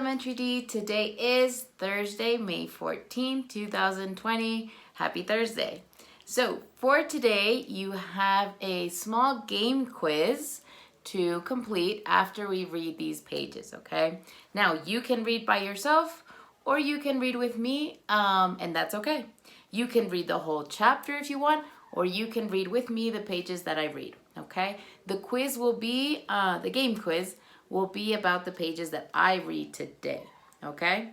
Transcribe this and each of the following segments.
Elementary D. Today is Thursday, May 14, 2020. Happy Thursday. So for today, you have a small game quiz to complete after we read these pages, okay? Now, you can read by yourself or you can read with me, and that's okay. You can read the whole chapter if you want, or you can read with me the pages that I read, okay? The quiz will be, the game quiz will be about the pages that I read today, okay?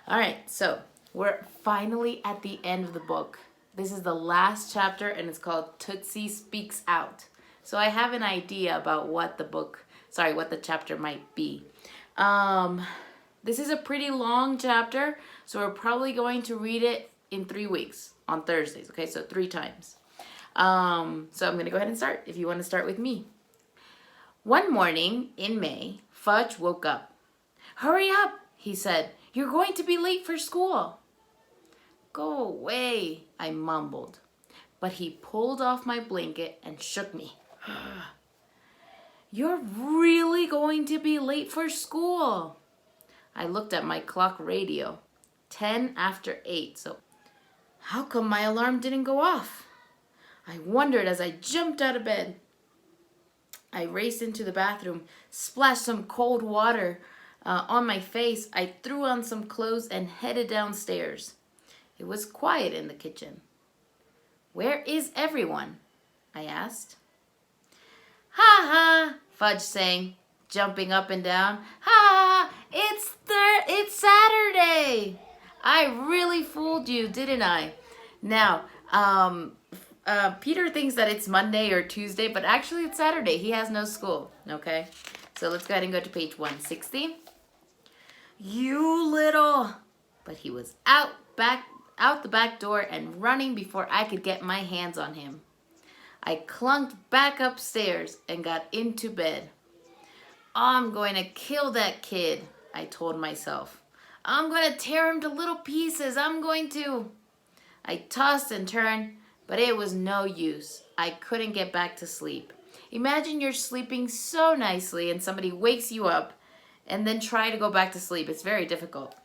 All right, so we're finally at the end of the book. This is the last chapter and it's called Tootsie Speaks Out. So I have an idea about what the chapter might be. This is a pretty long chapter, so we're probably going to read it in 3 weeks on Thursdays, okay? So 3 times. So I'm gonna go ahead and start if you wanna start with me. One morning in May, Fudge woke up. "Hurry up," he said. "You're going to be late for school." "Go away," I mumbled. But he pulled off my blanket and shook me. "You're really going to be late for school." I looked at my clock radio. 10 after 8, so how come my alarm didn't go off? I wondered as I jumped out of bed. I raced into the bathroom, splashed some cold water on my face. I threw on some clothes and headed downstairs. It was quiet in the kitchen. "Where is everyone?" I asked. "Ha ha," Fudge sang, jumping up and down. "Ha ha, it's Saturday. I really fooled you, didn't I?" Now, Peter thinks that it's Monday or Tuesday, but actually it's Saturday. He has no school, okay? So let's go ahead and go to page 160. "You little..." But he was out the back door and running before I could get my hands on him. I clunked back upstairs and got into bed. "I'm going to kill that kid," I told myself. "I'm going to tear him to little pieces. I'm going to..." I tossed and turned, but it was no use. I couldn't get back to sleep. Imagine you're sleeping so nicely and somebody wakes you up and then try to go back to sleep. It's very difficult.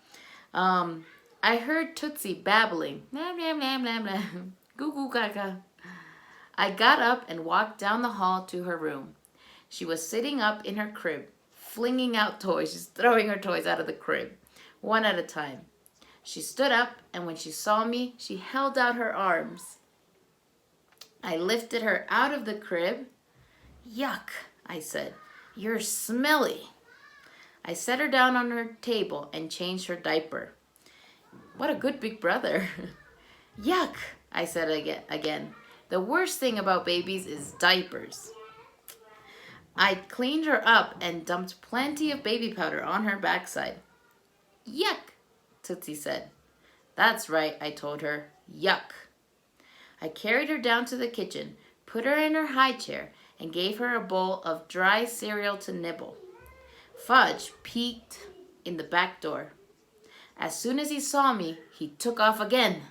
I heard Tootsie babbling. Blah, blah, blah, blah, blah. Goo goo gaga. I got up and walked down the hall to her room. She was sitting up in her crib, flinging out toys, just throwing her toys out of the crib, one at a time. She stood up, and when she saw me, she held out her arms. I lifted her out of the crib. "Yuck," I said. "You're smelly." I set her down on her table and changed her diaper. What a good big brother. "Yuck," I said again. The worst thing about babies is diapers. I cleaned her up and dumped plenty of baby powder on her backside. "Yuck," Tootsie said. "That's right," I told her. "Yuck." I carried her down to the kitchen, put her in her high chair, and gave her a bowl of dry cereal to nibble. Fudge peeked in the back door. As soon as he saw me, he took off again.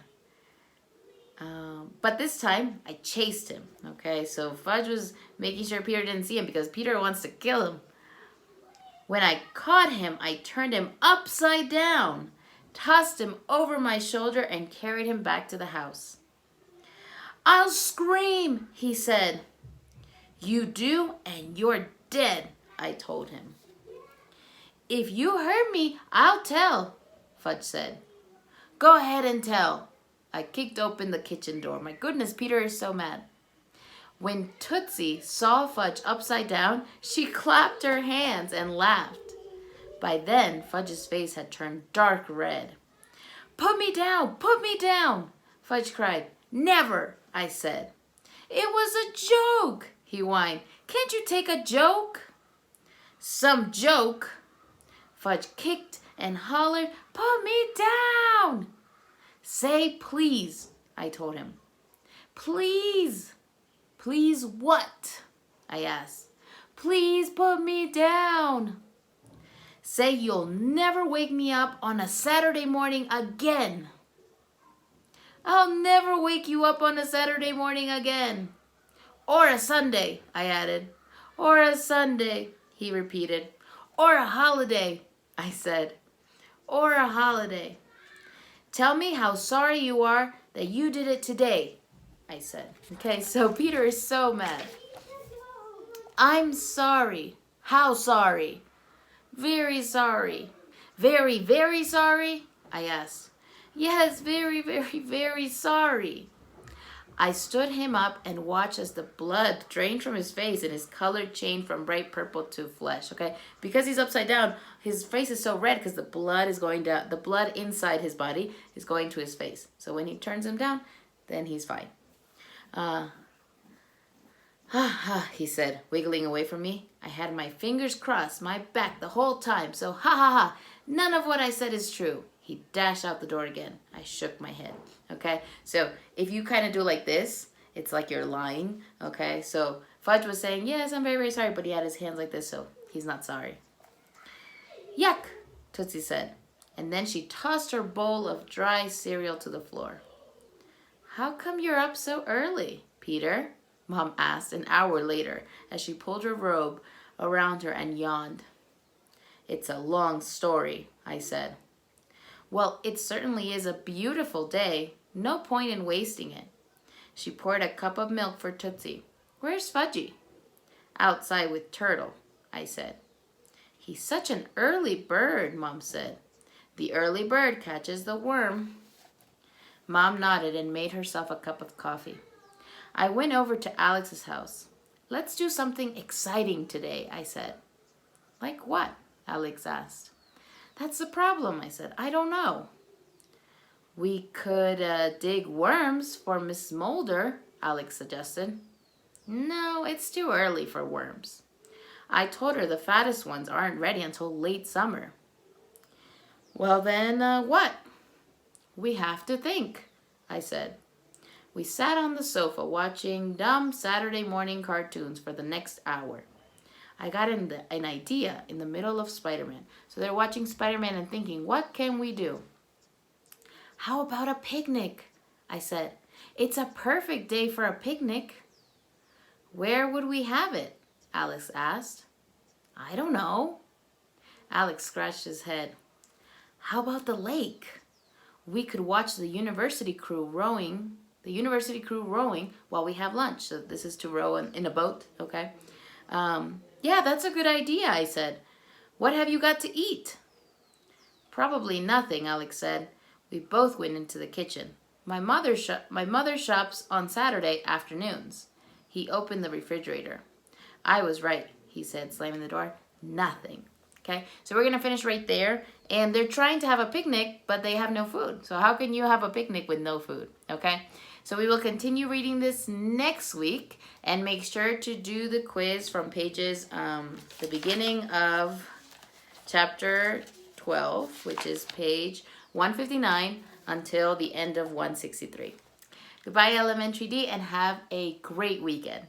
But this time, I chased him. Okay, so Fudge was making sure Peter didn't see him because Peter wants to kill him. When I caught him, I turned him upside down, tossed him over my shoulder, and carried him back to the house. "I'll scream," he said. "You do, and you're dead," I told him. "If you hurt me, I'll tell," Fudge said. "Go ahead and tell." I kicked open the kitchen door. My goodness, Peter is so mad. When Tootsie saw Fudge upside down, she clapped her hands and laughed. By then, Fudge's face had turned dark red. "Put me down! Put me down!" Fudge cried. "Never," I said. "It was a joke," he whined. "Can't you take a joke?" "Some joke." Fudge kicked and hollered, "Put me down!" "Say please," I told him. "Please." "Please what?" I asked. "Please put me down." "Say you'll never wake me up on a Saturday morning again." "I'll never wake you up on a Saturday morning again." "Or a Sunday," I added. "Or a Sunday," he repeated. "Or a holiday," I said. or a holiday. Tell me how sorry you are that you did it today, I said. Okay, so Peter is so mad. I'm sorry. How sorry? Very sorry. Very, very sorry? I asked. Yes, very, very, very sorry. I stood him up and watched as the blood drained from his face and his color changed from bright purple to flesh. Okay, because he's upside down, his face is so red because the blood is going down. The blood inside his body is going to his face. So when he turns him down, then he's fine. He said, wiggling away from me. I had my fingers crossed, my back the whole time. So ha ha ha, none of what I said is true. He dashed out the door again. I shook my head. Okay, so if you kind of do like this, it's like you're lying. Okay, so Fudge was saying, yes, I'm very, very sorry, but he had his hands like this, so he's not sorry. Yuck, Tootsie said. And then she tossed her bowl of dry cereal to the floor. How come you're up so early, Peter? Mom asked an hour later as she pulled her robe around her and yawned. It's a long story, I said. Well, it certainly is a beautiful day. No point in wasting it. She poured a cup of milk for Tootsie. Where's Fudgy? Outside with Turtle, I said. He's such an early bird, Mom said. The early bird catches the worm. Mom nodded and made herself a cup of coffee. I went over to Alex's house. Let's do something exciting today, I said. Like what? Alex asked. That's the problem, I said. I don't know. We could dig worms for Miss Mulder, Alex suggested. No, it's too early for worms. I told her the fattest ones aren't ready until late summer. Well then, what? We have to think, I said. We sat on the sofa watching dumb Saturday morning cartoons for the next hour. I got an idea in the middle of Spider-Man. So they're watching Spider-Man and thinking, what can we do? How about a picnic? I said. It's a perfect day for a picnic. Where would we have it? Alex asked. I don't know. Alex scratched his head. How about the lake? We could watch the university crew rowing while we have lunch. So this is to row in a boat, okay? Yeah, that's a good idea, I said. What have you got to eat? Probably nothing, Alex said. We both went into the kitchen. My mother shops on Saturday afternoons. He opened the refrigerator. I was right, he said, slamming the door. Nothing. Okay, so we're going to finish right there. And they're trying to have a picnic, but they have no food. So how can you have a picnic with no food? Okay, so we will continue reading this next week. And make sure to do the quiz from pages, the beginning of chapter 12, which is page 159, until the end of 163. Goodbye, Elementary D, and have a great weekend.